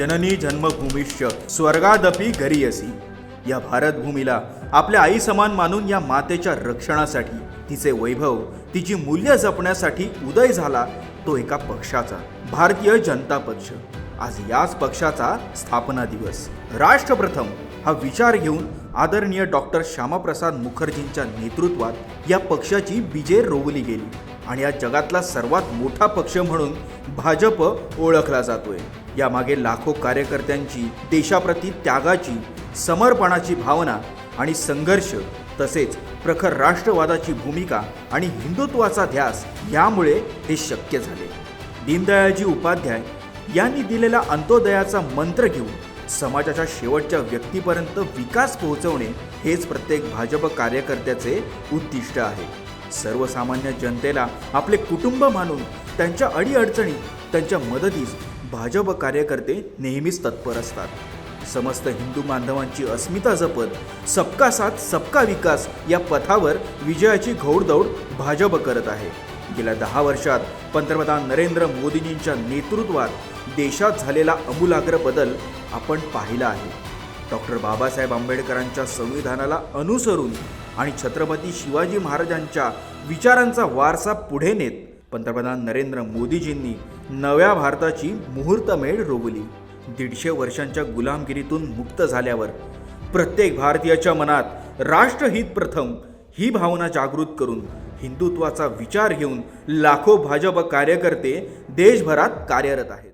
जननी जन्मभूमीश्च स्वर्गादपि गरीयसी। या भारत भूमीला आपल्या आई समान मानून या मातेच्या रक्षणासाठी, तिचे वैभव, तिची मूल्य जपण्यासाठी उदय झाला तो एका पक्षाचा, भारतीय जनता पक्ष। आज याच पक्षाचा स्थापना दिवस। राष्ट्रप्रथम हा विचार घेऊन आदरणीय डॉक्टर श्यामाप्रसाद मुखर्जींच्या नेतृत्वात या पक्षाची बीजे रोवली गेली आणि या जगातला सर्वात मोठा पक्ष म्हणून भाजप ओळखला जातोय। यामागे लाखो कार्यकर्त्यांची देशाप्रती त्यागाची, समर्पणाची भावना आणि संघर्ष, तसेच प्रखर राष्ट्रवादाची भूमिका आणि हिंदुत्वाचा ध्यास यामुळे हे शक्य झाले। दीनदयाळजी उपाध्याय यांनी दिलेला अंत्योदयाचा मंत्र घेऊन समाजाच्या शेवटच्या व्यक्तीपर्यंत विकास पोहोचवणे हेच प्रत्येक भाजप कार्यकर्त्याचे उद्दिष्ट आहे। सर्वसामान्य जनतेला आपले कुटुंब मानून त्यांच्या अडीअडचणी, त्यांच्या मदतीस भाजप कार्यकर्ते नेहमीच तत्पर असतात। समस्त हिंदू बांधवांची अस्मिता जपत सबका साथ सबका विकास या पथावर विजयाची घोडदौड भाजप करत आहे। गेल्या 10 वर्षात पंतप्रधान नरेंद्र मोदींच्या नेतृत्वात देशात झालेला आमूलाग्र बदल आपण पाहिला आहे। डॉक्टर बाबासाहेब आंबेडकरांच्या संविधानाला अनुसरून आणि छत्रपती शिवाजी महाराजांच्या विचारांचा वारसा पुढे नेत पंतप्रधान नरेंद्र मोदीजींनी नव्या भारताची मुहूर्तमेढ रोवली। 150 वर्षांच्या गुलामगिरीतून मुक्त झाल्यावर प्रत्येक भारतीयाच्या मनात राष्ट्रहित प्रथम ही भावना जागृत करून हिंदुत्वाचा विचार घेऊन लाखो भाजप कार्यकर्ते देशभरात कार्यरत आहेत।